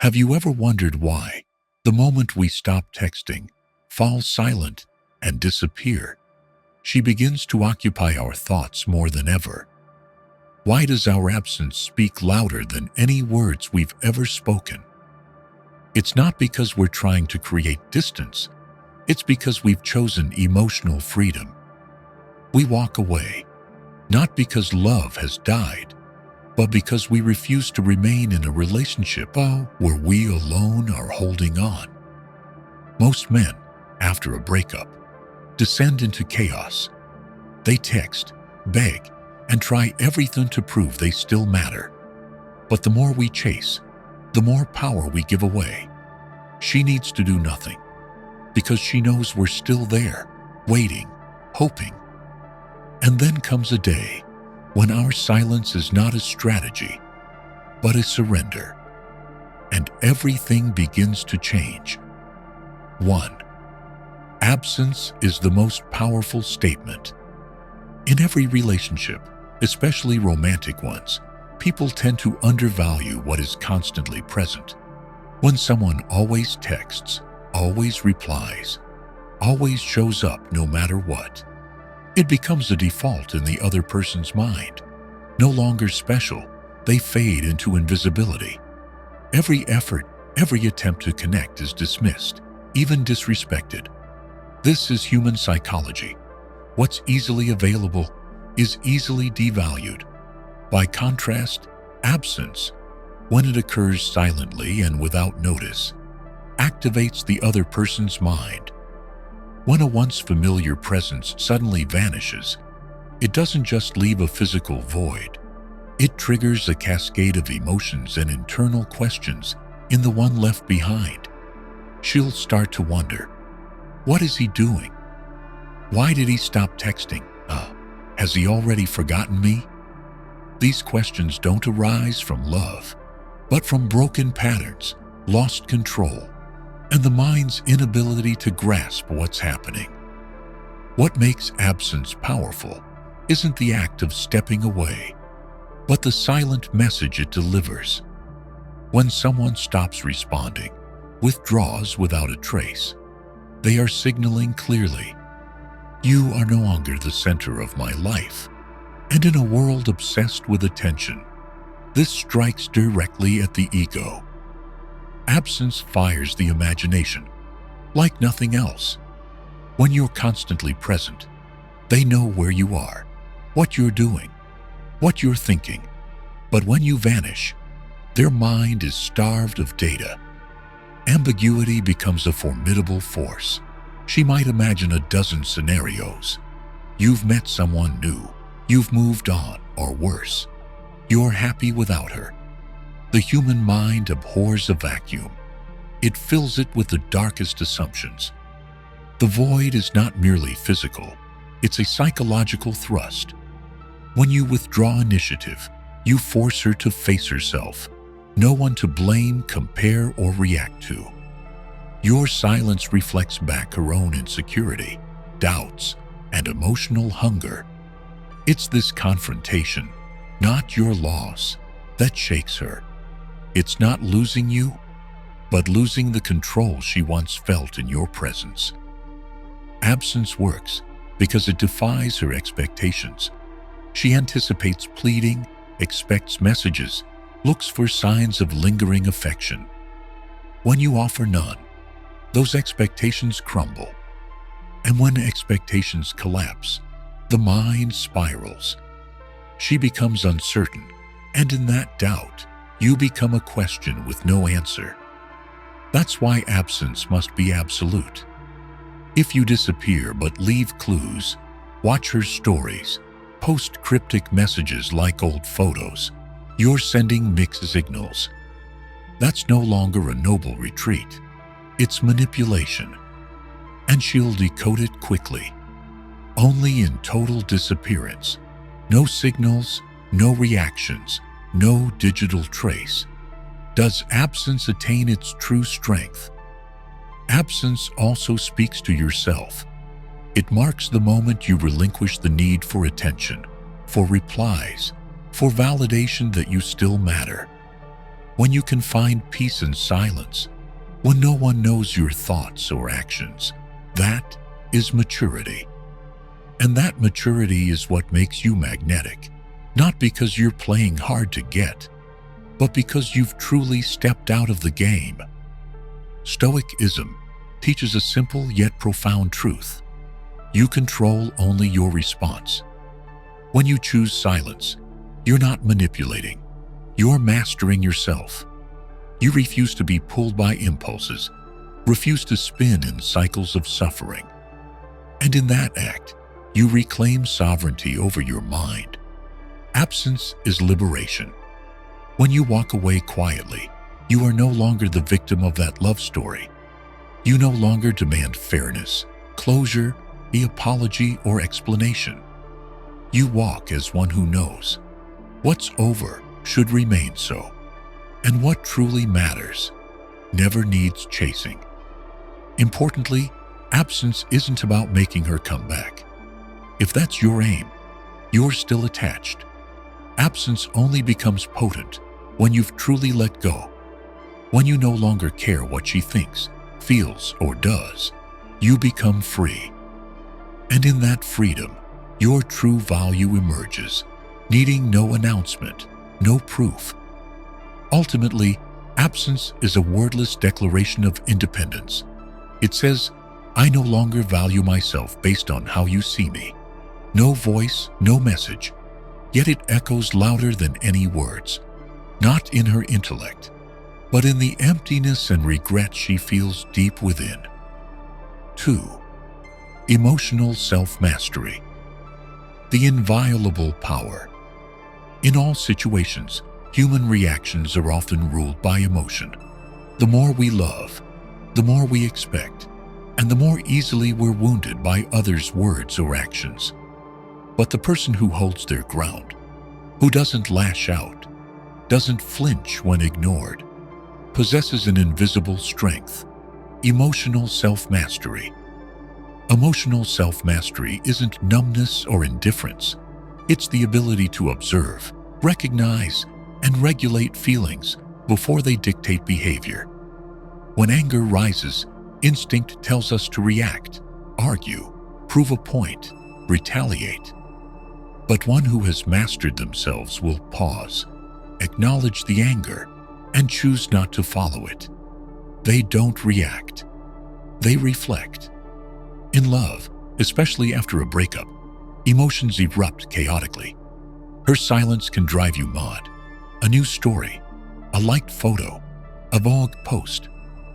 Have you ever wondered why, the moment we stop texting, fall silent and disappear, she begins to occupy our thoughts more than ever? Why does our absence speak louder than any words we've ever spoken? It's not because we're trying to create distance. It's because we've chosen emotional freedom. We walk away, not because love has died, but because we refuse to remain in a relationship where we alone are holding on. Most men, after a breakup, descend into chaos. They text, beg, and try everything to prove they still matter. But the more we chase, the more power we give away. She needs to do nothing, because she knows we're still there, waiting, hoping. And then comes a day when our silence is not a strategy, but a surrender, and everything begins to change. 1. Absence is the most powerful statement. In every relationship, especially romantic ones, people tend to undervalue what is constantly present. When someone always texts, always replies, always shows up no matter what, it becomes a default in the other person's mind. No longer special, they fade into invisibility. Every effort, every attempt to connect is dismissed, even disrespected. This is human psychology. What's easily available is easily devalued. By contrast, absence, when it occurs silently and without notice, activates the other person's mind. When a once familiar presence suddenly vanishes, it doesn't just leave a physical void. It triggers a cascade of emotions and internal questions in the one left behind. She'll start to wonder, what is he doing? Why did he stop texting? Has he already forgotten me? These questions don't arise from love, but from broken patterns, lost control, and the mind's inability to grasp what's happening. What makes absence powerful isn't the act of stepping away, but the silent message it delivers. When someone stops responding, withdraws without a trace, they are signaling clearly, you are no longer the center of my life. And in a world obsessed with attention, this strikes directly at the ego. Absence fires the imagination, like nothing else. When you're constantly present, they know where you are, what you're doing, what you're thinking. But when you vanish, their mind is starved of data. Ambiguity becomes a formidable force. She might imagine a dozen scenarios. You've met someone new, you've moved on, or worse, you're happy without her. The human mind abhors a vacuum. It fills it with the darkest assumptions. The void is not merely physical, it's a psychological thrust. When you withdraw initiative, you force her to face herself, no one to blame, compare, or react to. Your silence reflects back her own insecurity, doubts, and emotional hunger. It's this confrontation, not your loss, that shakes her. It's not losing you, but losing the control she once felt in your presence. Absence works because it defies her expectations. She anticipates pleading, expects messages, looks for signs of lingering affection. When you offer none, those expectations crumble. And when expectations collapse, the mind spirals. She becomes uncertain, and in that doubt, you become a question with no answer. That's why absence must be absolute. If you disappear but leave clues, watch her stories, post cryptic messages like old photos, you're sending mixed signals. That's no longer a noble retreat. It's manipulation. And she'll decode it quickly. Only in total disappearance. No signals, no reactions, no digital trace. Does absence attain its true strength? Absence also speaks to yourself. It marks the moment you relinquish the need for attention, for replies, for validation that you still matter. when you can find peace in silence, when no one knows your thoughts or actions. That is maturity. And that maturity is what makes you magnetic, not because you're playing hard to get, but because you've truly stepped out of the game. Stoicism teaches a simple yet profound truth. You control only your response. When you choose silence, you're not manipulating. You're mastering yourself. You refuse to be pulled by impulses, refuse to spin in cycles of suffering. And in that act, you reclaim sovereignty over your mind. Absence is liberation. When you walk away quietly, you are no longer the victim of that love story. You no longer demand fairness, closure, the apology, or explanation. You walk as one who knows what's over should remain so, and what truly matters never needs chasing. Importantly, absence isn't about making her come back. If that's your aim, you're still attached. Absence only becomes potent when you've truly let go. When you no longer care what she thinks, feels, or does, you become free. And in that freedom, your true value emerges, needing no announcement, no proof. Ultimately, absence is a wordless declaration of independence. It says, I no longer value myself based on how you see me. No voice, no message, yet it echoes louder than any words, not in her intellect, but in the emptiness and regret she feels deep within. 2. Emotional self-mastery. The inviolable power. In all situations, human reactions are often ruled by emotion. The more we love, the more we expect, and the more easily we're wounded by others' words or actions. But the person who holds their ground, who doesn't lash out, doesn't flinch when ignored, possesses an invisible strength, emotional self-mastery. Emotional self-mastery isn't numbness or indifference. It's the ability to observe, recognize, and regulate feelings before they dictate behavior. When anger rises, instinct tells us to react, argue, prove a point, retaliate. But one who has mastered themselves will pause, acknowledge the anger, and choose not to follow it. They don't react. They reflect. In love, especially after a breakup, emotions erupt chaotically. Her silence can drive you mad. A new story, a liked photo, a Vogue post,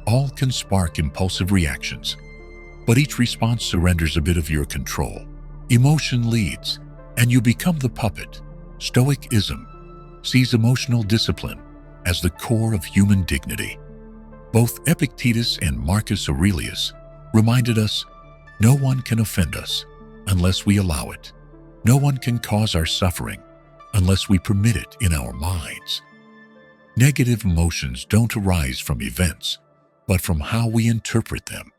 all can spark impulsive reactions. But each response surrenders a bit of your control. Emotion leads, and you become the puppet. Stoicism sees emotional discipline as the core of human dignity. Both Epictetus and Marcus Aurelius reminded us, no one can offend us unless we allow it. No one can cause our suffering unless we permit it in our minds. Negative emotions don't arise from events, but from how we interpret them.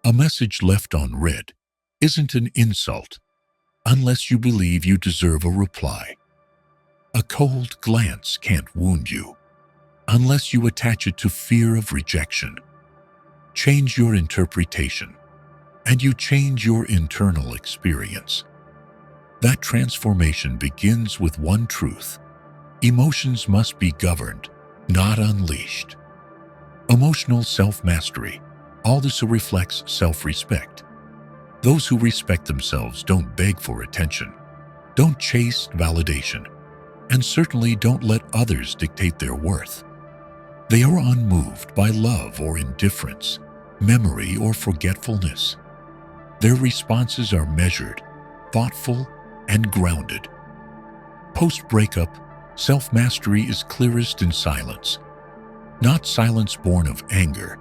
A message left unread isn't an insult unless you believe you deserve a reply. A cold glance can't wound you unless you attach it to fear of rejection. Change your interpretation, and you change your internal experience. That transformation begins with one truth. Emotions must be governed, not unleashed. Emotional self-mastery also reflects self-respect. Those who respect themselves don't beg for attention, don't chase validation, and certainly don't let others dictate their worth. They are unmoved by love or indifference, memory or forgetfulness. Their responses are measured, thoughtful, and grounded. Post-breakup, self-mastery is clearest in silence. Not silence born of anger,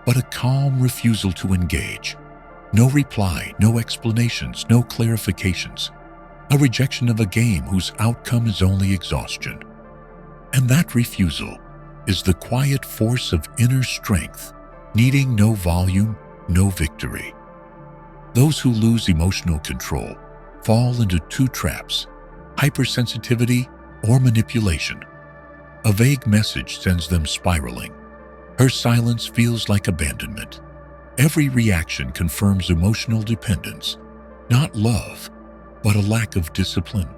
but a calm refusal to engage. No reply, no explanations, no clarifications. A rejection of a game whose outcome is only exhaustion. And that refusal is the quiet force of inner strength, needing no volume, no victory. Those who lose emotional control fall into two traps: hypersensitivity or manipulation. A vague message sends them spiraling. Her silence feels like abandonment. Every reaction confirms emotional dependence, not love, but a lack of discipline.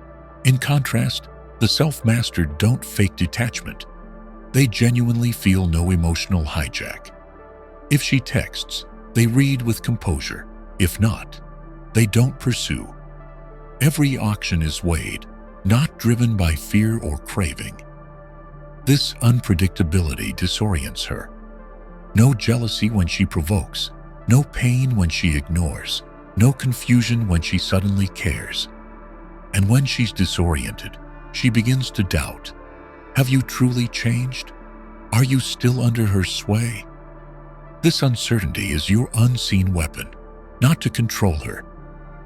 In contrast, the self-mastered don't fake detachment. They genuinely feel no emotional hijack. If she texts, they read with composure. If not, they don't pursue. Every action is weighed, not driven by fear or craving. This unpredictability disorients her. No jealousy when she provokes, no pain when she ignores, no confusion when she suddenly cares. And when she's disoriented, she begins to doubt. Have you truly changed? Are you still under her sway? This uncertainty is your unseen weapon, not to control her,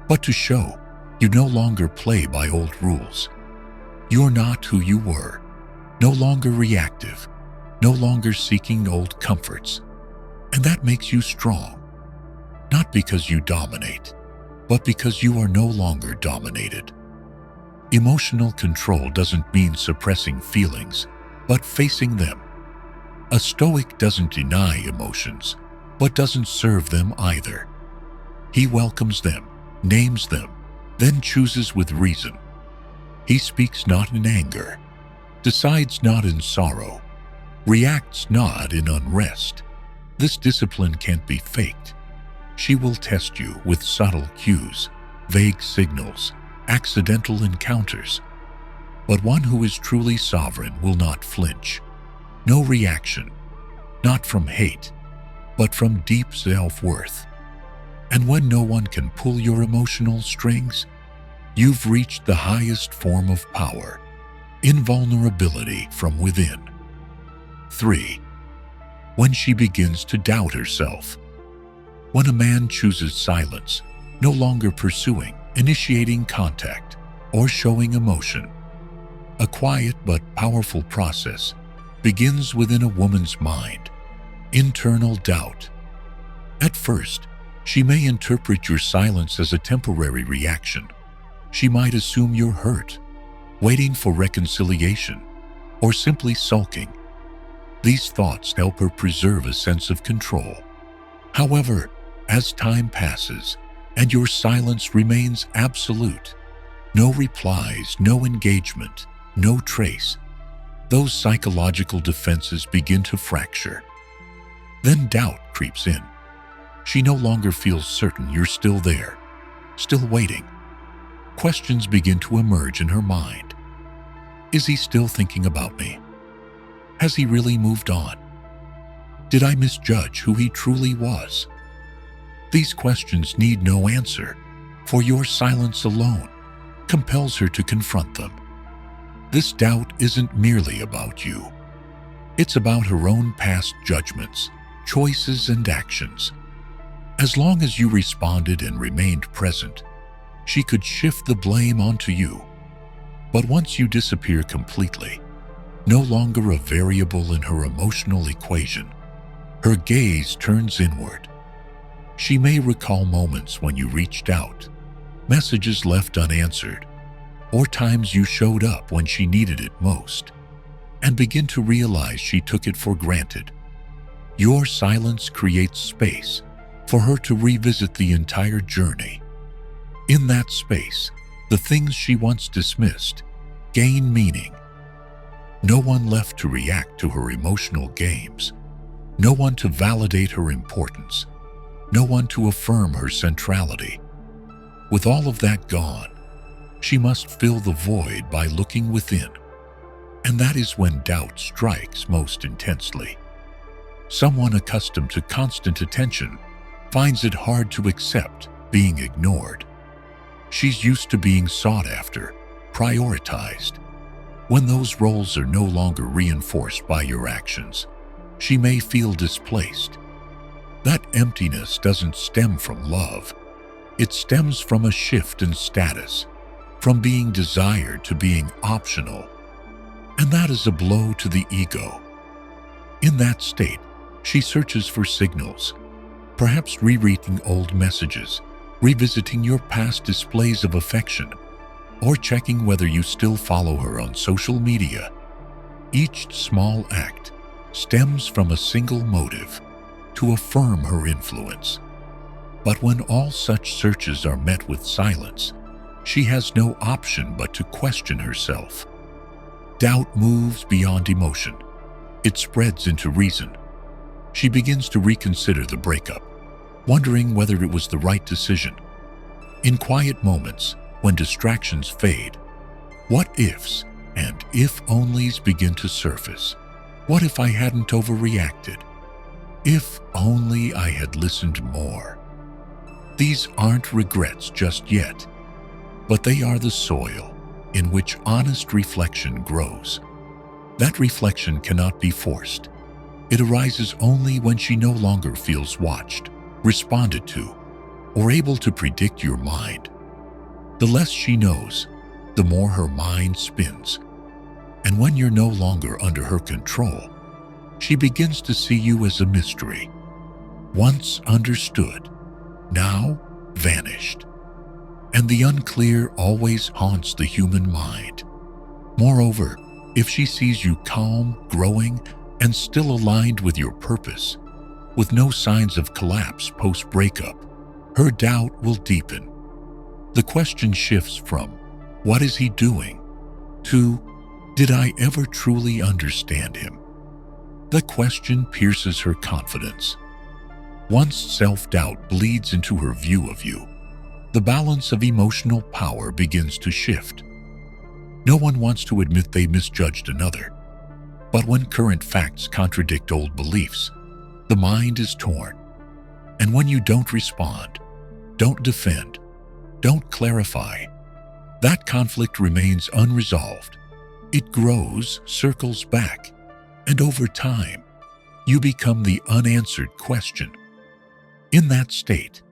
but to show you no longer play by old rules. You're not who you were, no longer reactive, no longer seeking old comforts. And that makes you strong, not because you dominate, but because you are no longer dominated. Emotional control doesn't mean suppressing feelings, but facing them. A Stoic doesn't deny emotions, but doesn't serve them either. He welcomes them, names them, then chooses with reason. He speaks not in anger, decides not in sorrow, reacts not in unrest. This discipline can't be faked. She will test you with subtle cues, vague signals, accidental encounters. But one who is truly sovereign will not flinch. No reaction, not from hate, but from deep self-worth. And when no one can pull your emotional strings, you've reached the highest form of power, invulnerability from within. 3. When she begins to doubt herself. When a man chooses silence, no longer pursuing, initiating contact, or showing emotion, a quiet but powerful process begins within a woman's mind, internal doubt. At first, she may interpret your silence as a temporary reaction. She might assume you're hurt, waiting for reconciliation, or simply sulking. These thoughts help her preserve a sense of control. However, as time passes and your silence remains absolute, no replies, no engagement, no trace, those psychological defenses begin to fracture. Then doubt creeps in. She no longer feels certain you're still there, still waiting. Questions begin to emerge in her mind. Is he still thinking about me? Has he really moved on? Did I misjudge who he truly was? These questions need no answer, for your silence alone compels her to confront them. This doubt isn't merely about you. It's about her own past judgments, choices, and actions. As long as you responded and remained present, she could shift the blame onto you. But once you disappear completely, no longer a variable in her emotional equation, her gaze turns inward. She may recall moments when you reached out, messages left unanswered, or times you showed up when she needed it most, and begin to realize she took it for granted. Your silence creates space for her to revisit the entire journey. In that space, the things she once dismissed gain meaning. No one left to react to her emotional games, no one to validate her importance, no one to affirm her centrality. With all of that gone, she must fill the void by looking within. And that is when doubt strikes most intensely. Someone accustomed to constant attention finds it hard to accept being ignored. She's used to being sought after, prioritized. When those roles are no longer reinforced by your actions, she may feel displaced. That emptiness doesn't stem from love. It stems from a shift in status, from being desired to being optional. And that is a blow to the ego. In that state, she searches for signals, perhaps rereading old messages, revisiting your past displays of affection, or checking whether you still follow her on social media. Each small act stems from a single motive: to affirm her influence. But when all such searches are met with silence, she has no option but to question herself. Doubt moves beyond emotion. It spreads into reason. She begins to reconsider the breakup, wondering whether it was the right decision. In quiet moments, when distractions fade, what ifs and if-onlys begin to surface. What if I hadn't overreacted? If only I had listened more. These aren't regrets just yet, but they are the soil in which honest reflection grows. That reflection cannot be forced. It arises only when she no longer feels watched, responded to, or able to predict your mind. The less she knows, the more her mind spins. And when you're no longer under her control, she begins to see you as a mystery. Once understood, now vanished. And the unclear always haunts the human mind. Moreover, if she sees you calm, growing, and still aligned with your purpose, with no signs of collapse post-breakup, her doubt will deepen. The question shifts from, "What is he doing?" to, "Did I ever truly understand him?" The question pierces her confidence. Once self-doubt bleeds into her view of you, the balance of emotional power begins to shift. No one wants to admit they misjudged another. But when current facts contradict old beliefs, the mind is torn. And when you don't respond, don't defend, don't clarify, that conflict remains unresolved. It grows, circles back, and over time, you become the unanswered question. In that state,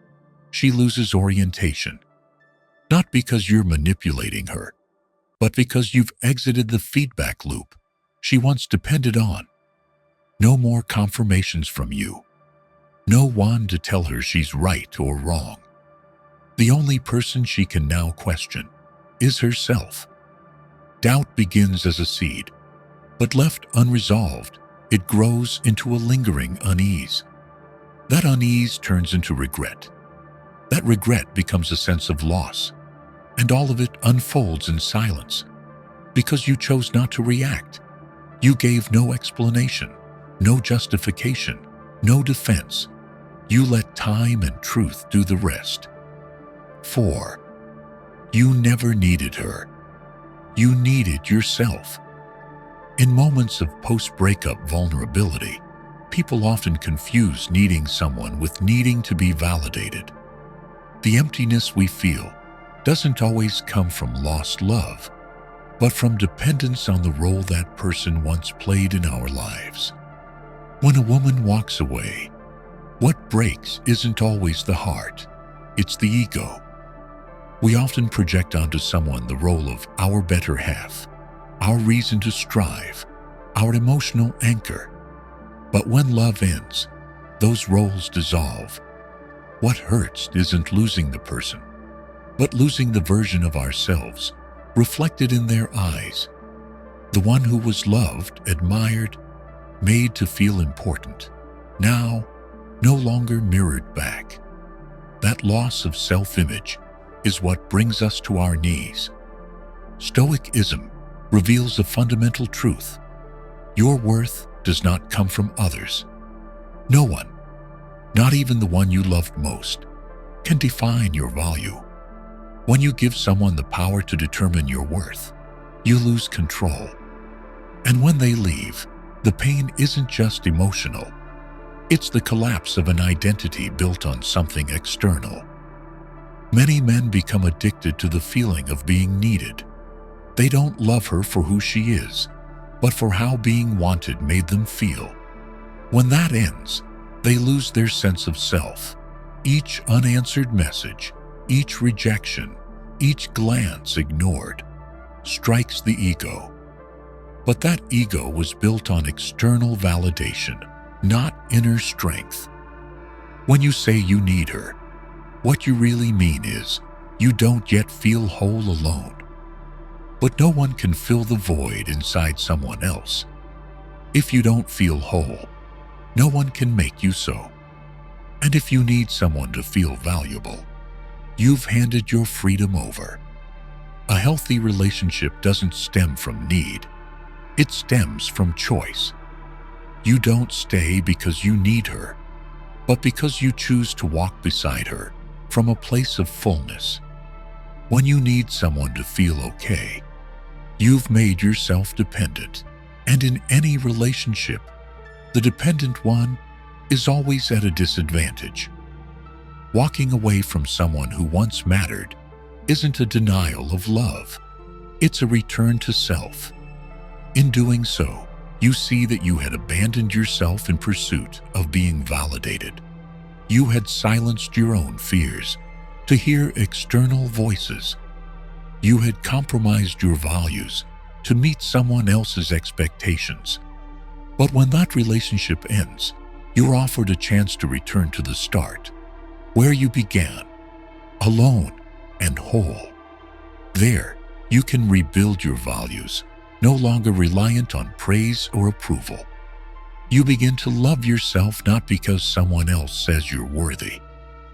she loses orientation, not because you're manipulating her, but because you've exited the feedback loop she once depended on. No more confirmations from you. No one to tell her she's right or wrong. The only person she can now question is herself. Doubt begins as a seed, but left unresolved, it grows into a lingering unease. That unease turns into regret. That regret becomes a sense of loss, and all of it unfolds in silence because you chose not to react. You gave no explanation, no justification, no defense. You let time and truth do the rest. 4. You never needed her. You needed yourself. In moments of post-breakup vulnerability, people often confuse needing someone with needing to be validated. The emptiness we feel doesn't always come from lost love, but from dependence on the role that person once played in our lives. When a woman walks away, what breaks isn't always the heart, it's the ego. We often project onto someone the role of our better half, our reason to strive, our emotional anchor. But when love ends, those roles dissolve. What hurts isn't losing the person, but losing the version of ourselves reflected in their eyes. The one who was loved, admired, made to feel important, now no longer mirrored back. That loss of self-image is what brings us to our knees. Stoicism reveals a fundamental truth. Your worth does not come from others. No one, not even the one you loved most, can define your value. When you give someone the power to determine your worth, you lose control. And when they leave, the pain isn't just emotional. It's the collapse of an identity built on something external. Many men become addicted to the feeling of being needed. They don't love her for who she is, but for how being wanted made them feel. When that ends, they lose their sense of self. Each unanswered message, each rejection, each glance ignored, strikes the ego. But that ego was built on external validation, not inner strength. When you say you need her, what you really mean is you don't yet feel whole alone. But no one can fill the void inside someone else. If you don't feel whole, no one can make you so. And if you need someone to feel valuable, you've handed your freedom over. A healthy relationship doesn't stem from need. It stems from choice. You don't stay because you need her, but because you choose to walk beside her from a place of fullness. When you need someone to feel okay, you've made yourself dependent. And in any relationship, the dependent one is always at a disadvantage. Walking away from someone who once mattered isn't a denial of love. It's a return to self. In doing so, you see that you had abandoned yourself in pursuit of being validated. You had silenced your own fears to hear external voices. You had compromised your values to meet someone else's expectations. But when that relationship ends, you're offered a chance to return to the start, where you began, alone and whole. There, you can rebuild your values, no longer reliant on praise or approval. You begin to love yourself not because someone else says you're worthy,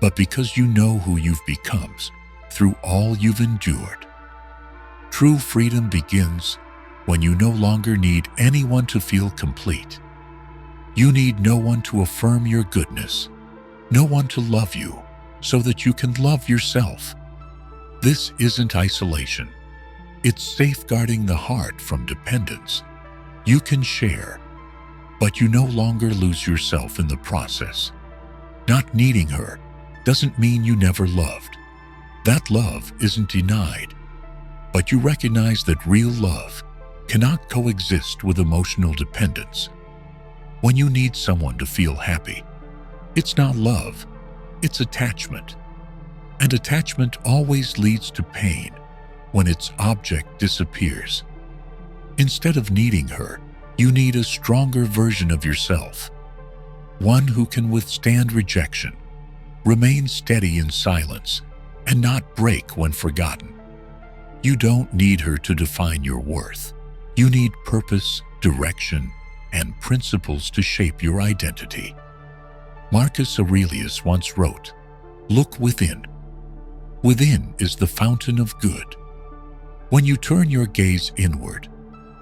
but because you know who you've become through all you've endured. True freedom begins when you no longer need anyone to feel complete. You need no one to affirm your goodness, no one to love you so that you can love yourself. This isn't isolation. It's safeguarding the heart from dependence. You can share, but you no longer lose yourself in the process. Not needing her doesn't mean you never loved. That love isn't denied, but you recognize that real love cannot coexist with emotional dependence. When you need someone to feel happy, it's not love, it's attachment. And attachment always leads to pain when its object disappears. Instead of needing her, you need a stronger version of yourself, one who can withstand rejection, remain steady in silence, and not break when forgotten. You don't need her to define your worth. You need purpose, direction, and principles to shape your identity. Marcus Aurelius once wrote, "Look within. Within is the fountain of good." When you turn your gaze inward,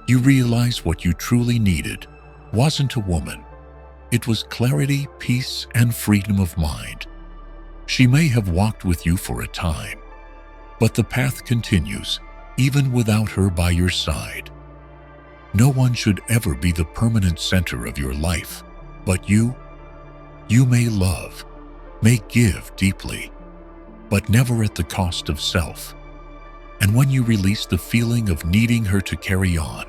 you realize what you truly needed wasn't a woman. It was clarity, peace, and freedom of mind. She may have walked with you for a time, but the path continues, even without her by your side. No one should ever be the permanent center of your life, but you. You may love, may give deeply, but never at the cost of self. And when you release the feeling of needing her to carry on,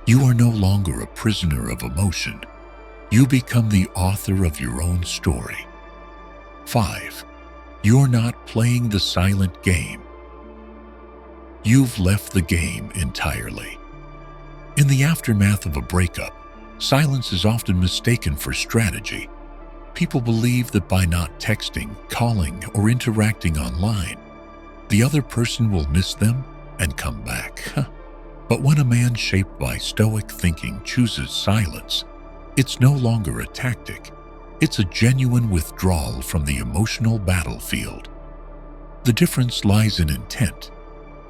you are no longer a prisoner of emotion. You become the author of your own story. 5. You're not playing the silent game. You've left the game entirely. In the aftermath of a breakup, silence is often mistaken for strategy. People believe that by not texting, calling, or interacting online, the other person will miss them and come back. But when a man shaped by Stoic thinking chooses silence, it's no longer a tactic. It's a genuine withdrawal from the emotional battlefield. The difference lies in intent.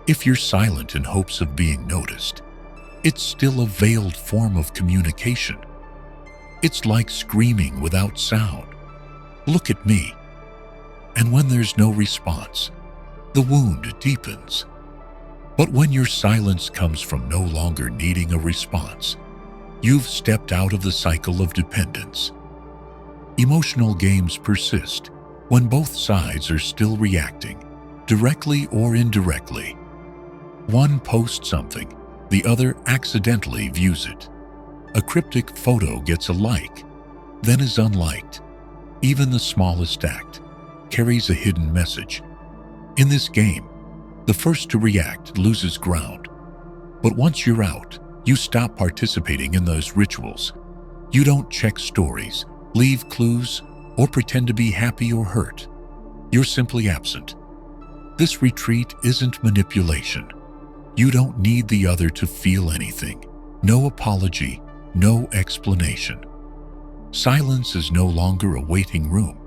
If you're silent in hopes of being noticed, it's still a veiled form of communication. It's like screaming without sound. "Look at me." And when there's no response, the wound deepens. But when your silence comes from no longer needing a response, you've stepped out of the cycle of dependence. Emotional games persist when both sides are still reacting, directly or indirectly. One posts something, the other accidentally views it. A cryptic photo gets a like, then is unliked. Even the smallest act carries a hidden message. In this game, the first to react loses ground. But once you're out, you stop participating in those rituals. You don't check stories, leave clues, or pretend to be happy or hurt. You're simply absent. This retreat isn't manipulation. You don't need the other to feel anything. No apology, no explanation. Silence is no longer a waiting room.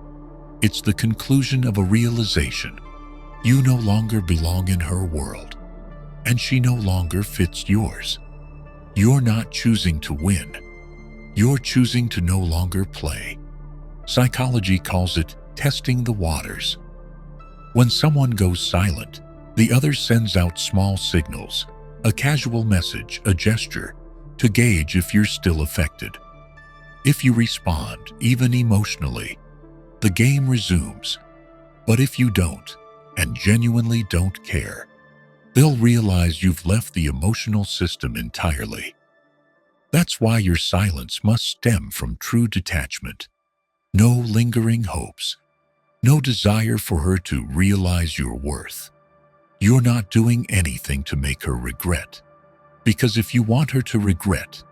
It's the conclusion of a realization. You no longer belong in her world, and she no longer fits yours. You're not choosing to win. You're choosing to no longer play. Psychology calls it testing the waters. When someone goes silent, the other sends out small signals, a casual message, a gesture, to gauge if you're still affected. If you respond, even emotionally, the game resumes. But if you don't, and genuinely don't care, they'll realize you've left the emotional system entirely. That's why your silence must stem from true detachment. No lingering hopes. No desire for her to realize your worth. You're not doing anything to make her regret. Because if you want her to regret,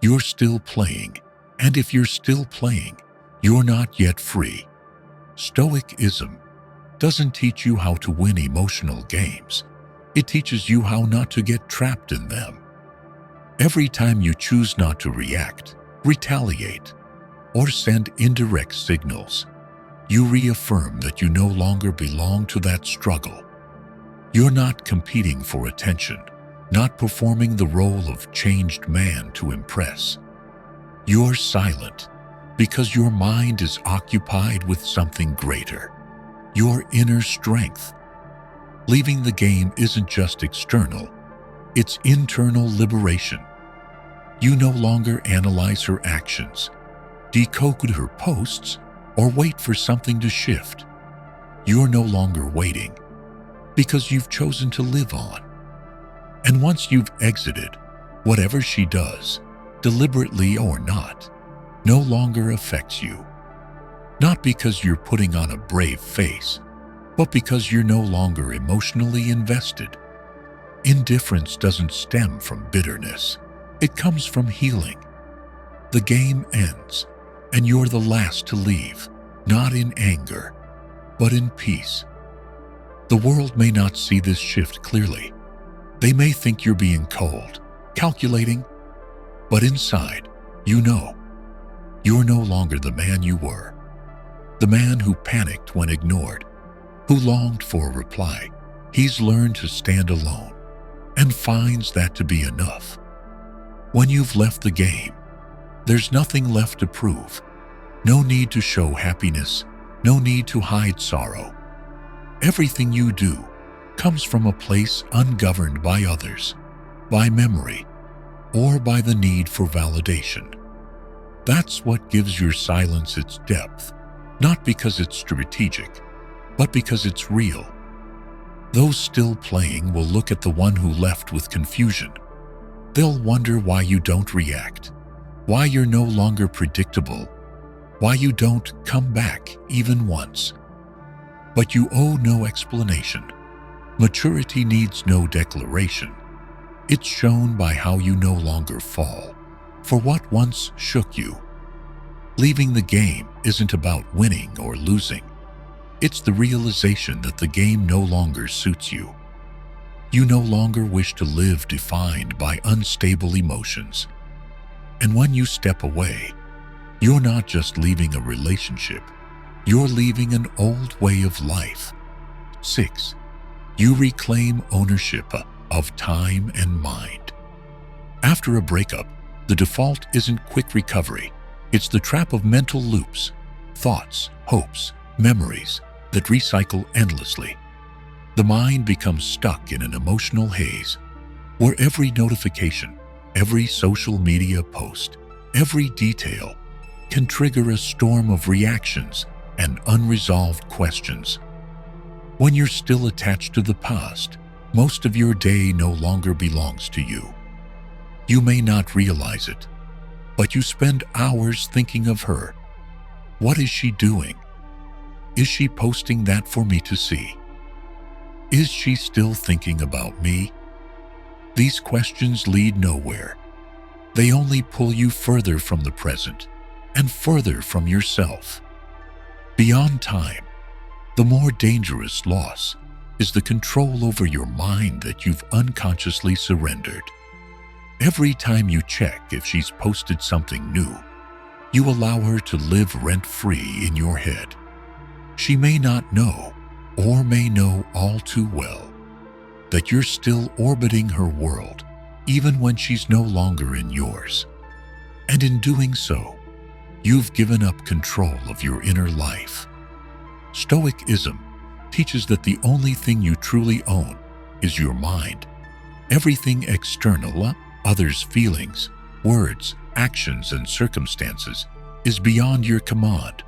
you're still playing. And if you're still playing, you're not yet free. Stoicism doesn't teach you how to win emotional games. It teaches you how not to get trapped in them. Every time you choose not to react, retaliate, or send indirect signals, you reaffirm that you no longer belong to that struggle. You're not competing for attention, not performing the role of changed man to impress. You're silent because your mind is occupied with something greater, your inner strength. Leaving the game isn't just external, it's internal liberation. You no longer analyze her actions, decode her posts, or wait for something to shift. You're no longer waiting because you've chosen to live on. And once you've exited, whatever she does, deliberately or not, no longer affects you. Not because you're putting on a brave face, but because you're no longer emotionally invested. Indifference doesn't stem from bitterness. It comes from healing. The game ends, and you're the last to leave, not in anger, but in peace. The world may not see this shift clearly. They may think you're being cold, calculating, but inside, you know, you're no longer the man you were. The man who panicked when ignored, who longed for a reply. He's learned to stand alone and finds that to be enough. When you've left the game, there's nothing left to prove. No need to show happiness, no need to hide sorrow. Everything you do comes from a place ungoverned by others, by memory, or by the need for validation. That's what gives your silence its depth, not because it's strategic, but because it's real. Those still playing will look at the one who left with confusion. They'll wonder why you don't react, why you're no longer predictable, why you don't come back even once. But you owe no explanation. Maturity needs no declaration. It's shown by how you no longer fall for what once shook you. Leaving the game isn't about winning or losing. It's the realization that the game no longer suits you. You no longer wish to live defined by unstable emotions. And when you step away, you're not just leaving a relationship, you're leaving an old way of life. 6. You reclaim ownership of time and mind. After a breakup, the default isn't quick recovery. It's the trap of mental loops, thoughts, hopes, memories that recycle endlessly. The mind becomes stuck in an emotional haze where every notification, every social media post, every detail can trigger a storm of reactions and unresolved questions. When you're still attached to the past, most of your day no longer belongs to you. You may not realize it, but you spend hours thinking of her. What is she doing? Is she posting that for me to see? Is she still thinking about me? These questions lead nowhere. They only pull you further from the present and further from yourself. Beyond time, the more dangerous loss is the control over your mind that you've unconsciously surrendered. Every time you check if she's posted something new, you allow her to live rent-free in your head. She may not know, or may know all too well, that you're still orbiting her world, even when she's no longer in yours. And in doing so, you've given up control of your inner life. Stoicism teaches that the only thing you truly own is your mind. Everything external, others' feelings, words, actions, and circumstances, is beyond your command.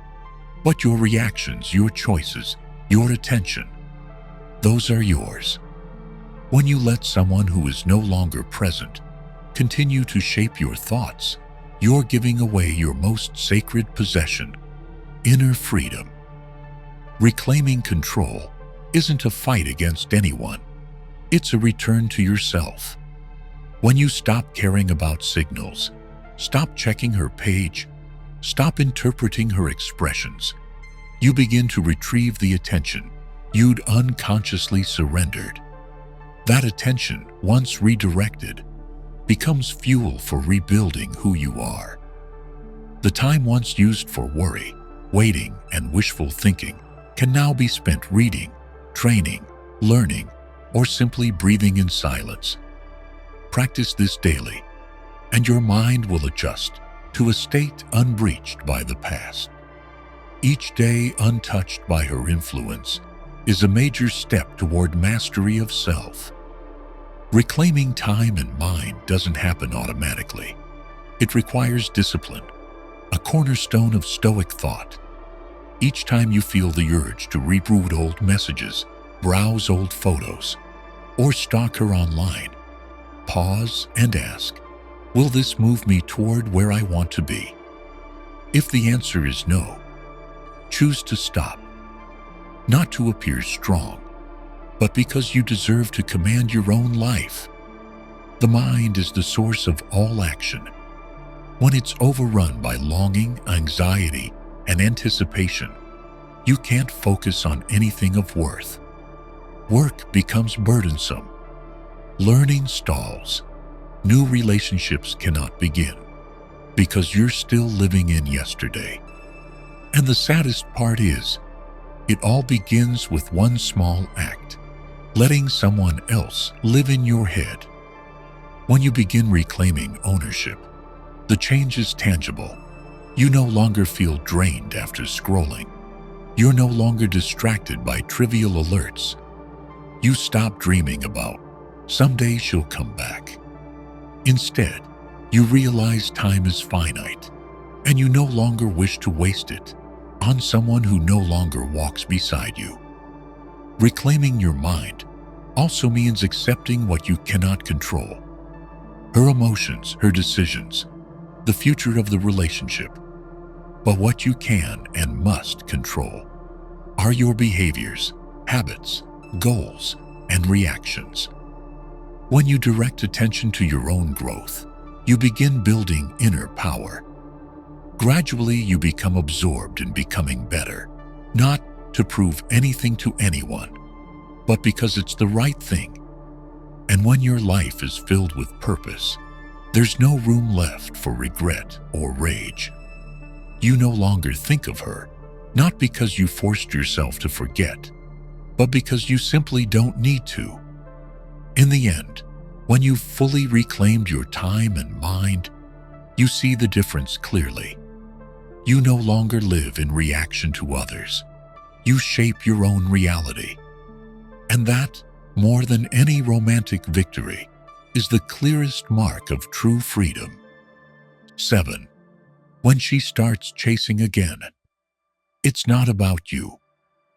But your reactions, your choices, your attention, those are yours. When you let someone who is no longer present continue to shape your thoughts, you're giving away your most sacred possession, inner freedom. Reclaiming control isn't a fight against anyone. It's a return to yourself. When you stop caring about signals, stop checking her page, stop interpreting her expressions, you begin to retrieve the attention you'd unconsciously surrendered. That attention, once redirected, becomes fuel for rebuilding who you are. The time once used for worry, waiting, and wishful thinking can now be spent reading, training, learning, or simply breathing in silence. Practice this daily, and your mind will adjust to a state unbreached by the past. Each day untouched by her influence is a major step toward mastery of self. Reclaiming time and mind doesn't happen automatically. It requires discipline, a cornerstone of Stoic thought. Each time you feel the urge to reread old messages, browse old photos, or stalk her online, pause and ask, will this move me toward where I want to be? If the answer is no, choose to stop. Not to appear strong, but because you deserve to command your own life. The mind is the source of all action. When it's overrun by longing, anxiety, and anticipation, you can't focus on anything of worth. Work becomes burdensome. Learning stalls. New relationships cannot begin because you're still living in yesterday. And the saddest part is, it all begins with one small act, letting someone else live in your head. When you begin reclaiming ownership, the change is tangible. You no longer feel drained after scrolling. You're no longer distracted by trivial alerts. You stop dreaming about, someday she'll come back. Instead, you realize time is finite, and you no longer wish to waste it on someone who no longer walks beside you. Reclaiming your mind also means accepting what you cannot control. Her emotions, her decisions, the future of the relationship. But what you can and must control are your behaviors, habits, goals, and reactions. When you direct attention to your own growth, you begin building inner power. Gradually, you become absorbed in becoming better, not to prove anything to anyone, but because it's the right thing. And when your life is filled with purpose, there's no room left for regret or rage. You no longer think of her, not because you forced yourself to forget, but because you simply don't need to. In the end, when you've fully reclaimed your time and mind, you see the difference clearly. You no longer live in reaction to others. You shape your own reality. And that, more than any romantic victory, is the clearest mark of true freedom. 7. When she starts chasing again. It's not about you.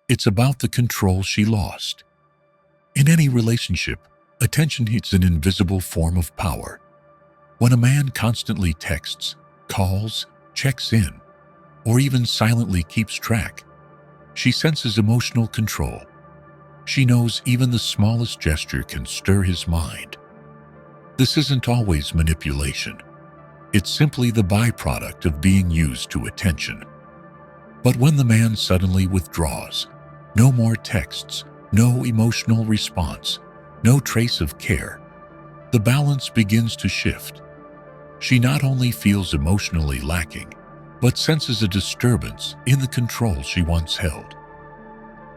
It's about the control she lost. In any relationship, attention is an invisible form of power. When a man constantly texts, calls, checks in, or even silently keeps track, she senses emotional control. She knows even the smallest gesture can stir his mind. This isn't always manipulation. It's simply the byproduct of being used to attention. But when the man suddenly withdraws, no more texts, no emotional response, no trace of care, the balance begins to shift. She not only feels emotionally lacking, but senses a disturbance in the control she once held.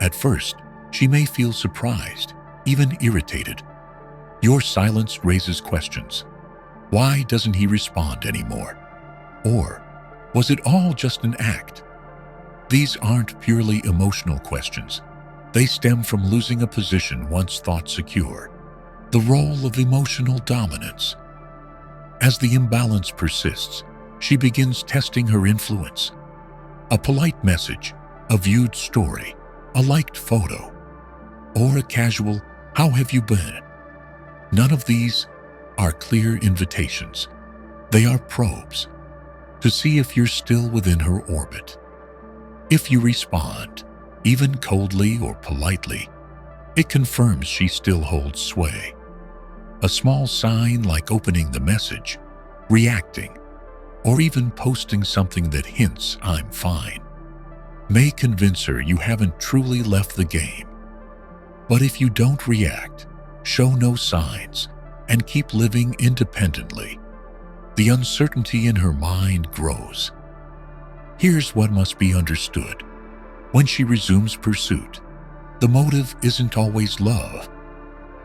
At first, she may feel surprised, even irritated. Your silence raises questions. Why doesn't he respond anymore? Or, was it all just an act? These aren't purely emotional questions. They stem from losing a position once thought secure, the role of emotional dominance. As the imbalance persists, she begins testing her influence. A polite message, a viewed story, a liked photo, or a casual, "How have you been?" None of these are clear invitations. They are probes to see if you're still within her orbit. If you respond, even coldly or politely, it confirms she still holds sway. A small sign like opening the message, reacting, or even posting something that hints "I'm fine" may convince her you haven't truly left the game. But if you don't react, show no signs, and keep living independently, the uncertainty in her mind grows. Here's what must be understood. When she resumes pursuit, the motive isn't always love.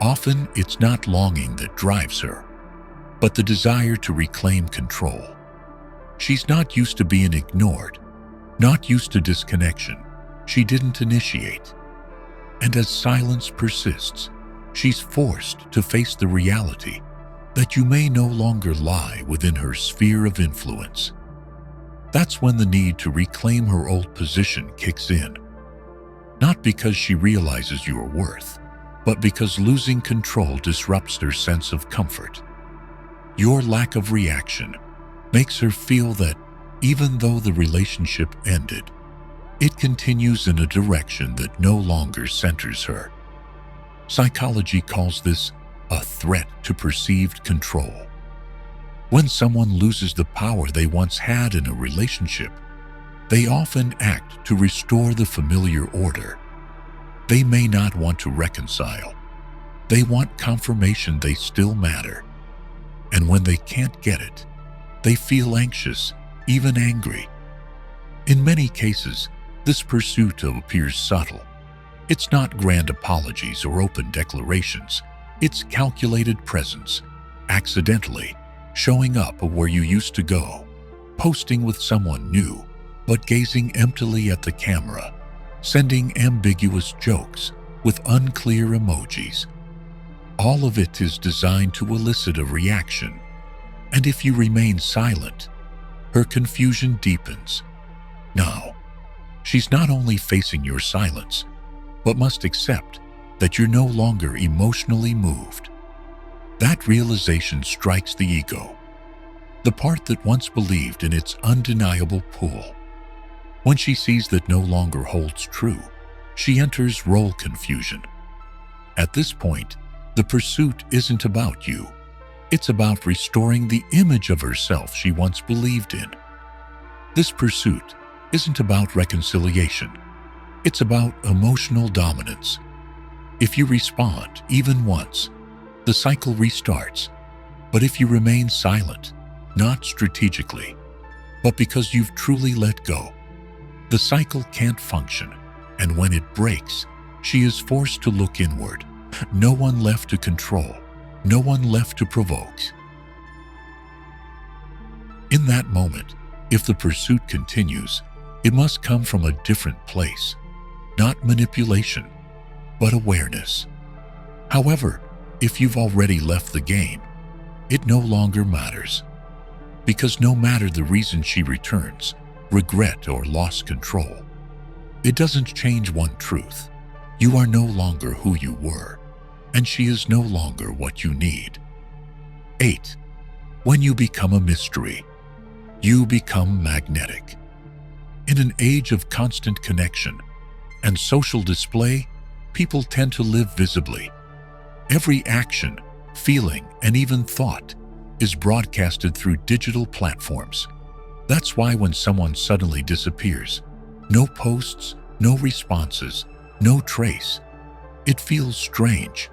Often it's not longing that drives her, but the desire to reclaim control. She's not used to being ignored, not used to disconnection. She didn't initiate. And as silence persists, she's forced to face the reality that you may no longer lie within her sphere of influence. That's when the need to reclaim her old position kicks in. Not because she realizes your worth, but because losing control disrupts her sense of comfort. Your lack of reaction makes her feel that even though the relationship ended, it continues in a direction that no longer centers her. Psychology calls this a threat to perceived control. When someone loses the power they once had in a relationship, they often act to restore the familiar order. They may not want to reconcile. They want confirmation they still matter. And when they can't get it, they feel anxious, even angry. In many cases, this pursuit appears subtle. It's not grand apologies or open declarations. It's calculated presence, accidentally showing up where you used to go, posting with someone new, but gazing emptily at the camera, sending ambiguous jokes with unclear emojis. All of it is designed to elicit a reaction, and if you remain silent, her confusion deepens. Now, she's not only facing your silence, but must accept that you're no longer emotionally moved. That realization strikes the ego, the part that once believed in its undeniable pull. When she sees that no longer holds true, she enters role confusion. At this point, the pursuit isn't about you. It's about restoring the image of herself she once believed in. This pursuit isn't about reconciliation. It's about emotional dominance. If you respond even once, the cycle restarts. But if you remain silent, not strategically, but because you've truly let go, the cycle can't function. And when it breaks, she is forced to look inward. No one left to control, no one left to provoke. In that moment, if the pursuit continues, it must come from a different place, not manipulation, but awareness. However, if you've already left the game, it no longer matters. Because no matter the reason she returns, regret or lost control, it doesn't change one truth. You are no longer who you were, and she is no longer what you need. 8. When you become a mystery, you become magnetic. In an age of constant connection and social display, people tend to live visibly. Every action, feeling, and even thought is broadcasted through digital platforms. That's why when someone suddenly disappears, no posts, no responses, no trace, it feels strange.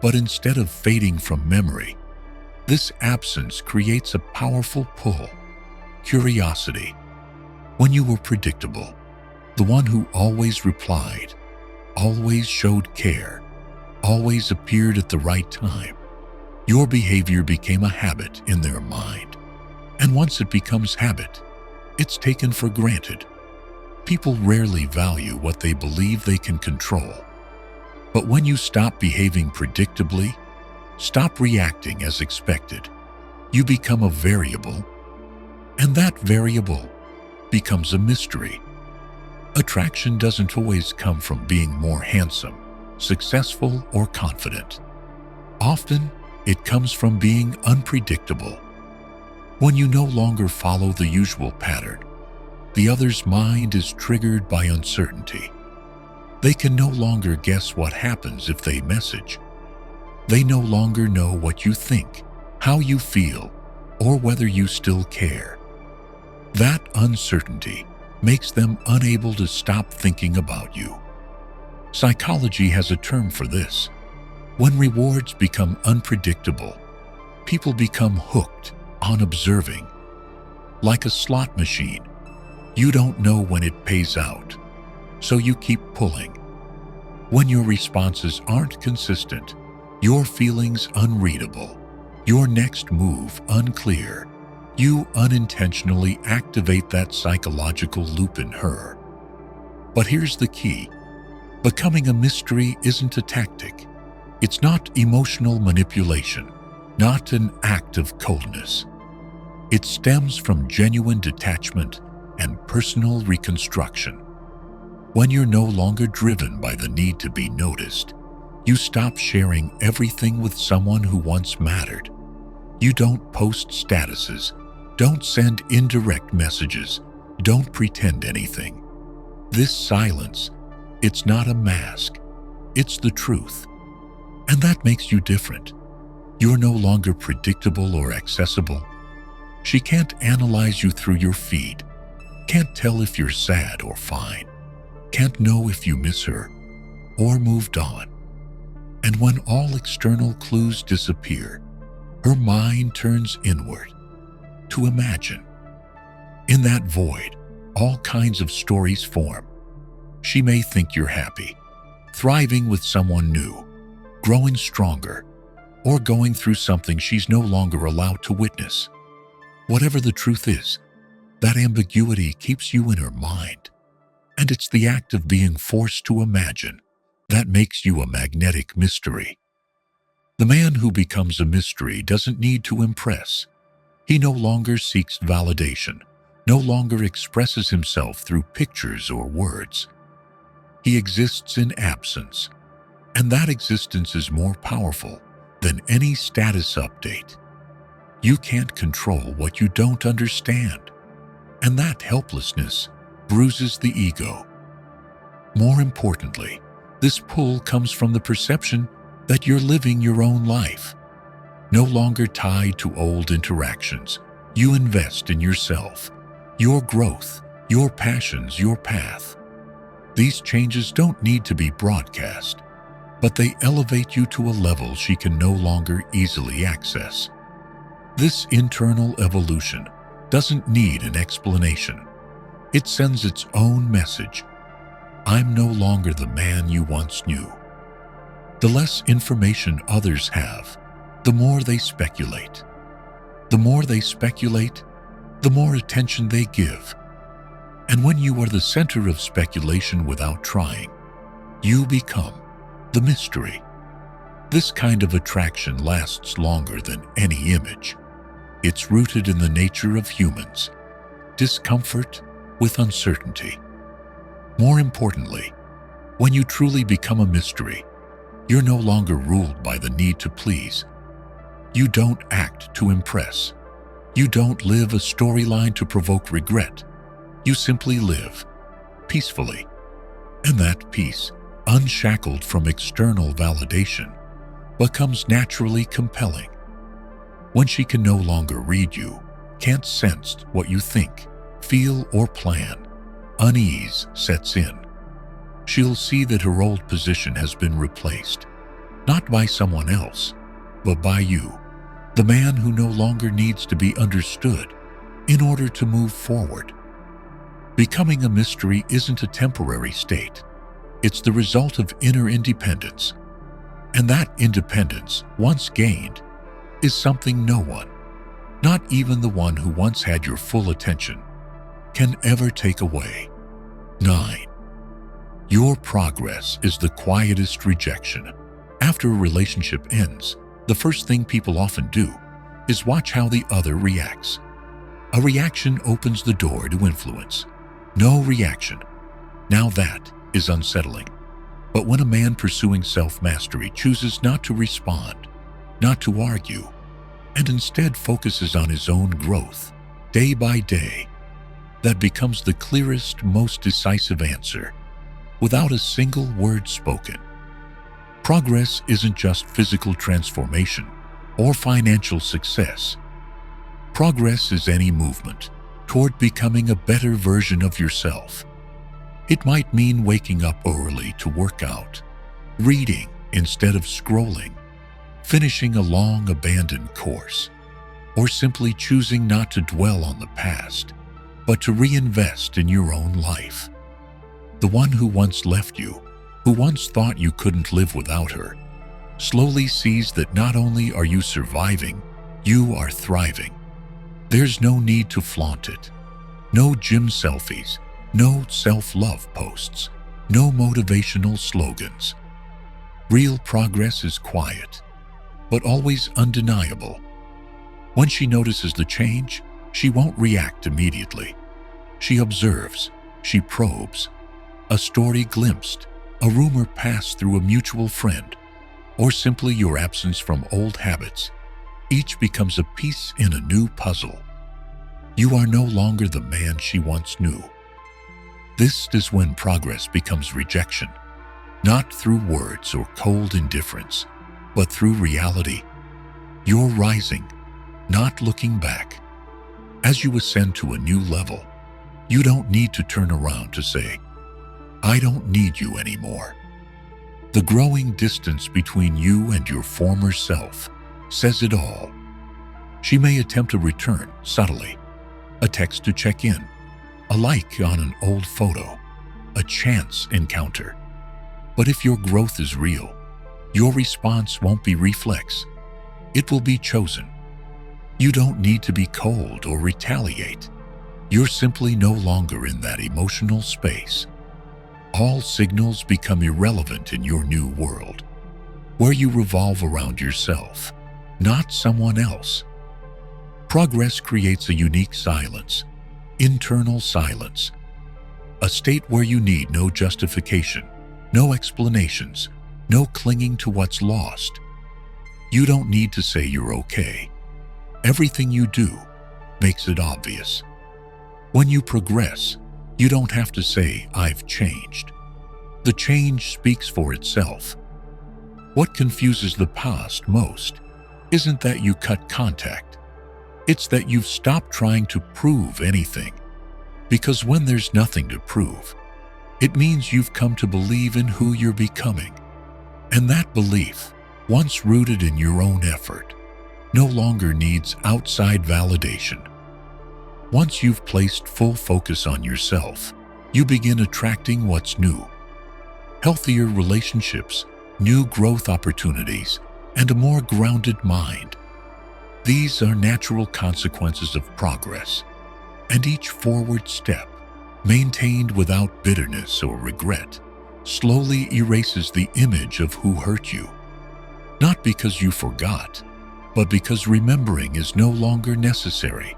But instead of fading from memory, this absence creates a powerful pull, curiosity. When you were predictable, the one who always replied, always showed care, always appeared at the right time, your behavior became a habit in their mind. And once it becomes habit, it's taken for granted. People rarely value what they believe they can control. But when you stop behaving predictably, stop reacting as expected, you become a variable, and that variable becomes a mystery. Attraction doesn't always come from being more handsome, successful, or confident. Often, it comes from being unpredictable. When you no longer follow the usual pattern, the other's mind is triggered by uncertainty. They can no longer guess what happens if they message. They no longer know what you think, how you feel, or whether you still care. That uncertainty makes them unable to stop thinking about you. Psychology has a term for this. When rewards become unpredictable, people become hooked on observing. Like a slot machine, you don't know when it pays out, so you keep pulling. When your responses aren't consistent, your feelings unreadable, your next move unclear, you unintentionally activate that psychological loop in her. But here's the key. Becoming a mystery isn't a tactic. It's not emotional manipulation, not an act of coldness. It stems from genuine detachment and personal reconstruction. When you're no longer driven by the need to be noticed, you stop sharing everything with someone who once mattered. You don't post statuses, don't send indirect messages, don't pretend anything. This silence, it's not a mask, it's the truth. And that makes you different. You're no longer predictable or accessible. She can't analyze you through your feed, can't tell if you're sad or fine, can't know if you miss her or moved on. And when all external clues disappear, her mind turns inward to imagine. In that void, all kinds of stories form. She may think you're happy, thriving with someone new, growing stronger, or going through something she's no longer allowed to witness. Whatever the truth is, that ambiguity keeps you in her mind. And it's the act of being forced to imagine that makes you a magnetic mystery. The man who becomes a mystery doesn't need to impress. He no longer seeks validation, no longer expresses himself through pictures or words. He exists in absence, and that existence is more powerful than any status update. You can't control what you don't understand, and that helplessness bruises the ego. More importantly, this pull comes from the perception that you're living your own life. No longer tied to old interactions, you invest in yourself, your growth, your passions, your path. These changes don't need to be broadcast, but they elevate you to a level she can no longer easily access. This internal evolution doesn't need an explanation. It sends its own message. I'm no longer the man you once knew. The less information others have, the more they speculate. The more they speculate, the more attention they give. And when you are the center of speculation without trying, you become the mystery. This kind of attraction lasts longer than any image. It's rooted in the nature of humans, discomfort with uncertainty. More importantly, when you truly become a mystery, you're no longer ruled by the need to please. You don't act to impress. You don't live a storyline to provoke regret. You simply live peacefully. And that peace, unshackled from external validation, becomes naturally compelling. When she can no longer read you, can't sense what you think, feel, or plan, unease sets in. She'll see that her old position has been replaced. not by someone else, but by you, the man who no longer needs to be understood in order to move forward. Becoming a mystery isn't a temporary state. It's the result of inner independence. And that independence, once gained, is something no one, not even the one who once had your full attention, can ever take away. 9. Your progress is the quietest rejection. After a relationship ends, the first thing people often do is watch how the other reacts. A reaction opens the door to influence. No reaction. Now that is unsettling. But when a man pursuing self-mastery chooses not to respond, not to argue, and instead focuses on his own growth, day by day, that becomes the clearest, most decisive answer, without a single word spoken. Progress isn't just physical transformation or financial success. Progress is any movement toward becoming a better version of yourself. It might mean waking up early to work out, reading instead of scrolling, finishing a long abandoned course, or simply choosing not to dwell on the past, but to reinvest in your own life. The one who once left you, who once thought you couldn't live without her, slowly sees that not only are you surviving, you are thriving. There's no need to flaunt it. No gym selfies, no self-love posts, no motivational slogans. Real progress is quiet, but always undeniable. When she notices the change, she won't react immediately. She observes, she probes. A story glimpsed, a rumor passed through a mutual friend, or simply your absence from old habits. Each becomes a piece in a new puzzle. You are no longer the man she once knew. This is when progress becomes rejection, not through words or cold indifference, but through reality. You're rising, not looking back. As you ascend to a new level, you don't need to turn around to say, "I don't need you anymore." The growing distance between you and your former self says it all. She may attempt a return subtly, a text to check in, a like on an old photo, a chance encounter. But if your growth is real, your response won't be reflex. It will be chosen. You don't need to be cold or retaliate. You're simply no longer in that emotional space. All signals become irrelevant in your new world, where you revolve around yourself, not someone else. Progress creates a unique silence, internal silence, a state where you need no justification, no explanations, no clinging to what's lost. You don't need to say you're okay. Everything you do makes it obvious. When you progress, you don't have to say, "I've changed." The change speaks for itself. What confuses the past most isn't that you cut contact. It's that you've stopped trying to prove anything. Because when there's nothing to prove, it means you've come to believe in who you're becoming. And that belief, once rooted in your own effort, no longer needs outside validation. Once you've placed full focus on yourself, you begin attracting what's new. Healthier relationships, new growth opportunities, and a more grounded mind. These are natural consequences of progress, and each forward step, maintained without bitterness or regret, slowly erases the image of who hurt you. Not because you forgot, but because remembering is no longer necessary.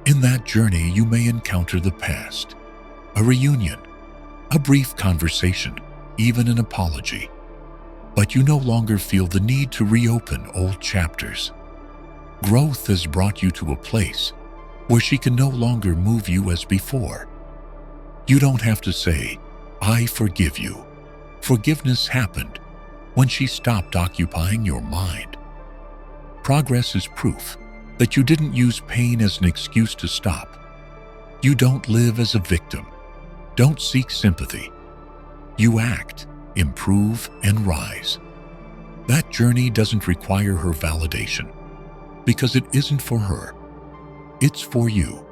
In that journey, you may encounter the past, a reunion, a brief conversation, even an apology. But you no longer feel the need to reopen old chapters. Growth has brought you to a place where she can no longer move you as before. You don't have to say, "I forgive you." Forgiveness happened when she stopped occupying your mind. Progress is proof that you didn't use pain as an excuse to stop. You don't live as a victim. Don't seek sympathy. You act, improve, and rise. That journey doesn't require her validation, because it isn't for her. It's for you.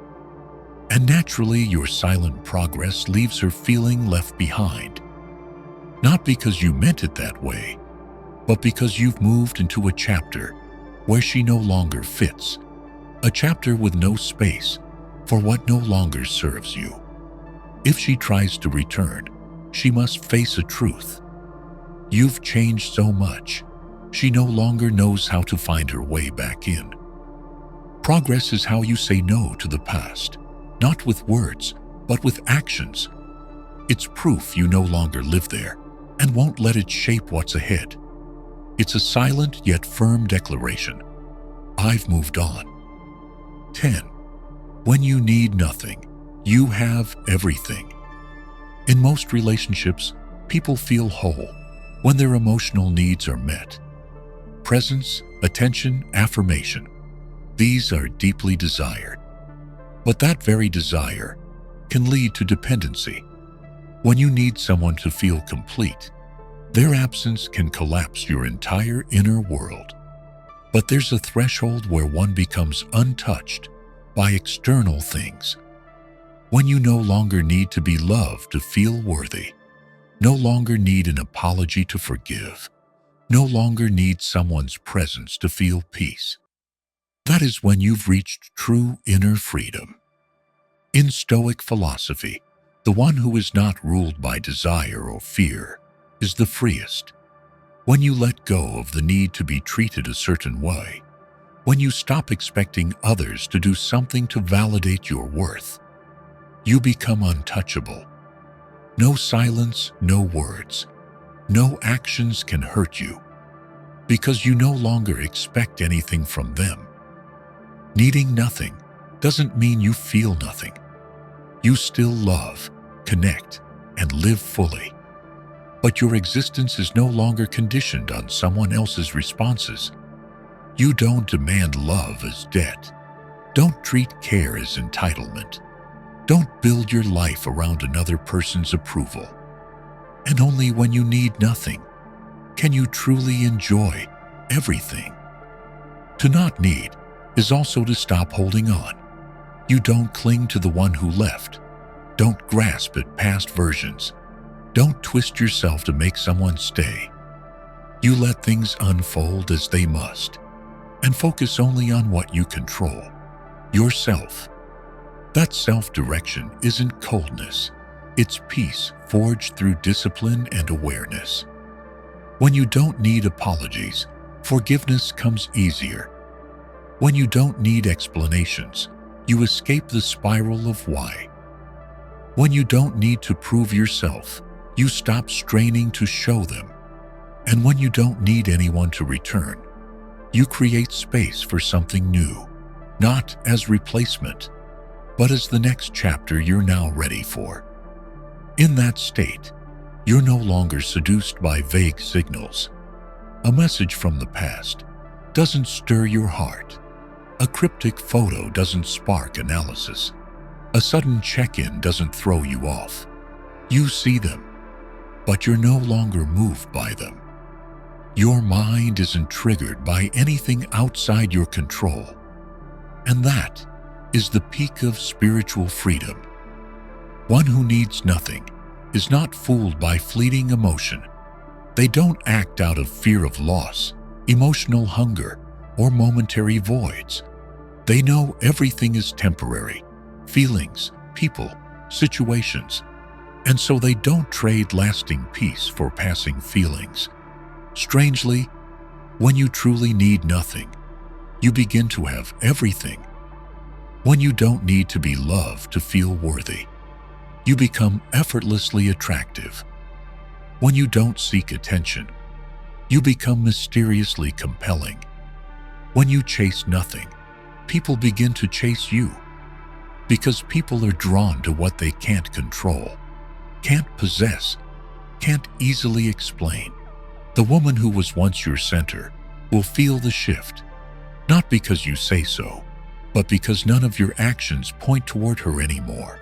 And naturally, your silent progress leaves her feeling left behind. Not because you meant it that way, but because you've moved into a chapter where she no longer fits, a chapter with no space for what no longer serves you. If she tries to return, she must face a truth. You've changed so much, she no longer knows how to find her way back in. Progress is how you say no to the past, not with words, but with actions. It's proof you no longer live there and won't let it shape what's ahead. It's a silent yet firm declaration. I've moved on. 10. When you need nothing, you have everything. In most relationships, people feel whole when their emotional needs are met. Presence, attention, affirmation. These are deeply desired. But that very desire can lead to dependency. When you need someone to feel complete, their absence can collapse your entire inner world. But there's a threshold where one becomes untouched by external things. When you no longer need to be loved to feel worthy, no longer need an apology to forgive, no longer need someone's presence to feel peace. That is when you've reached true inner freedom. In Stoic philosophy, the one who is not ruled by desire or fear is the freest. When you let go of the need to be treated a certain way, when you stop expecting others to do something to validate your worth, you become untouchable. No silence, no words, no actions can hurt you, because you no longer expect anything from them. Needing nothing doesn't mean you feel nothing. You still love, connect, and live fully. But your existence is no longer conditioned on someone else's responses. You don't demand love as debt. Don't treat care as entitlement. Don't build your life around another person's approval. And only when you need nothing can you truly enjoy everything. To not need is also to stop holding on. You don't cling to the one who left. Don't grasp at past versions. Don't twist yourself to make someone stay. You let things unfold as they must, and focus only on what you control, yourself. That self-direction isn't coldness. It's peace forged through discipline and awareness. When you don't need apologies, forgiveness comes easier. When you don't need explanations, you escape the spiral of why. When you don't need to prove yourself, you stop straining to show them. And when you don't need anyone to return, you create space for something new, not as replacement, but as the next chapter you're now ready for. In that state, you're no longer seduced by vague signals. A message from the past doesn't stir your heart. A cryptic photo doesn't spark analysis. A sudden check-in doesn't throw you off. You see them, but you're no longer moved by them. Your mind isn't triggered by anything outside your control. And that is the peak of spiritual freedom. One who needs nothing is not fooled by fleeting emotion. They don't act out of fear of loss, emotional hunger, or momentary voids. They know everything is temporary, feelings, people, situations, and so they don't trade lasting peace for passing feelings. Strangely, when you truly need nothing, you begin to have everything. When you don't need to be loved to feel worthy, you become effortlessly attractive. When you don't seek attention, you become mysteriously compelling. When you chase nothing, people begin to chase you, because people are drawn to what they can't control, can't possess, can't easily explain. The woman who was once your center will feel the shift, not because you say so, but because none of your actions point toward her anymore.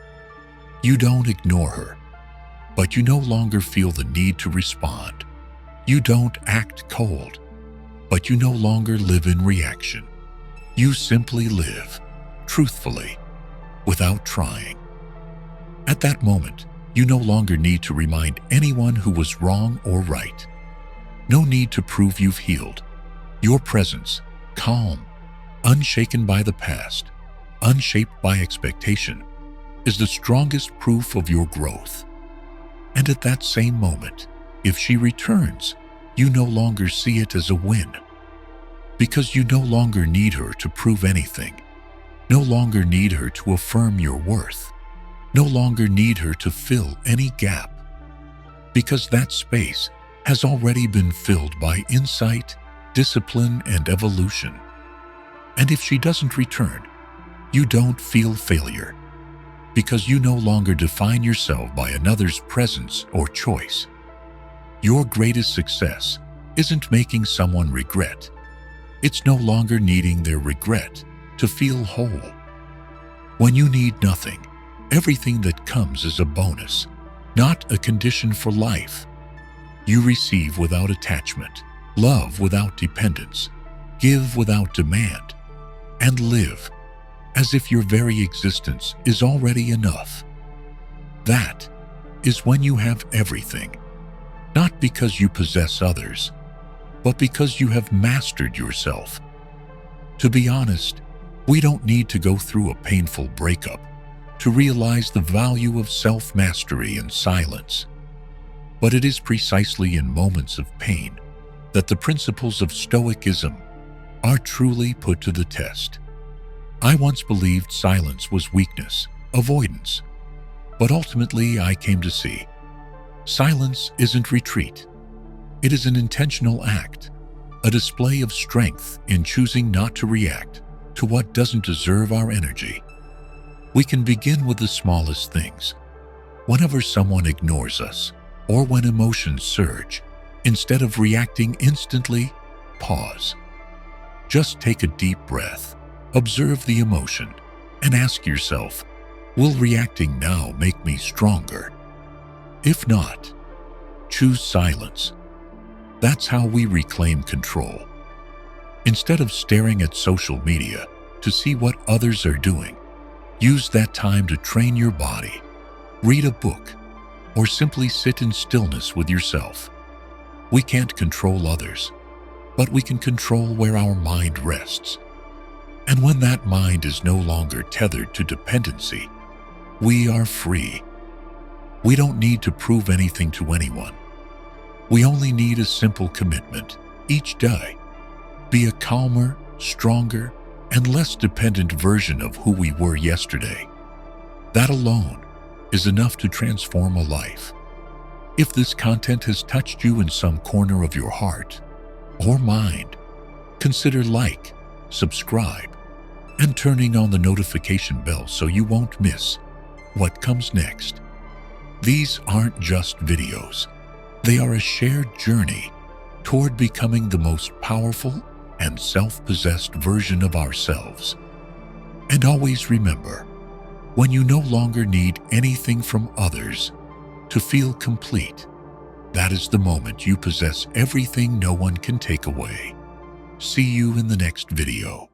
You don't ignore her, but you no longer feel the need to respond. You don't act cold, but you no longer live in reaction. You simply live, truthfully, without trying. At that moment, you no longer need to remind anyone who was wrong or right. No need to prove you've healed. Your presence, calm, unshaken by the past, unshaped by expectation, is the strongest proof of your growth. And at that same moment, if she returns, you no longer see it as a win. Because you no longer need her to prove anything, no longer need her to affirm your worth, no longer need her to fill any gap. Because that space has already been filled by insight, discipline, and evolution. And if she doesn't return, you don't feel failure, because you no longer define yourself by another's presence or choice. Your greatest success isn't making someone regret. It's no longer needing their regret to feel whole. When you need nothing, everything that comes is a bonus, not a condition for life. You receive without attachment, love without dependence, give without demand, and live as if your very existence is already enough. That is when you have everything, not because you possess others, but because you have mastered yourself. To be honest, we don't need to go through a painful breakup to realize the value of self-mastery and silence. But it is precisely in moments of pain that the principles of Stoicism are truly put to the test. I once believed silence was weakness, avoidance, but ultimately I came to see silence isn't retreat. It is an intentional act, a display of strength in choosing not to react to what doesn't deserve our energy. We can begin with the smallest things. Whenever someone ignores us, or when emotions surge, instead of reacting instantly, pause. Just take a deep breath, observe the emotion, and ask yourself, will reacting now make me stronger? If not, choose silence. That's how we reclaim control. Instead of staring at social media to see what others are doing, use that time to train your body, read a book, or simply sit in stillness with yourself. We can't control others, but we can control where our mind rests. And when that mind is no longer tethered to dependency, we are free. We don't need to prove anything to anyone. We only need a simple commitment each day. Be a calmer, stronger, and less dependent version of who we were yesterday. That alone is enough to transform a life. If this content has touched you in some corner of your heart or mind, consider like, subscribe, and turning on the notification bell so you won't miss what comes next. These aren't just videos. They are a shared journey toward becoming the most powerful and self-possessed version of ourselves. And always remember, when you no longer need anything from others to feel complete, that is the moment you possess everything no one can take away. See you in the next video.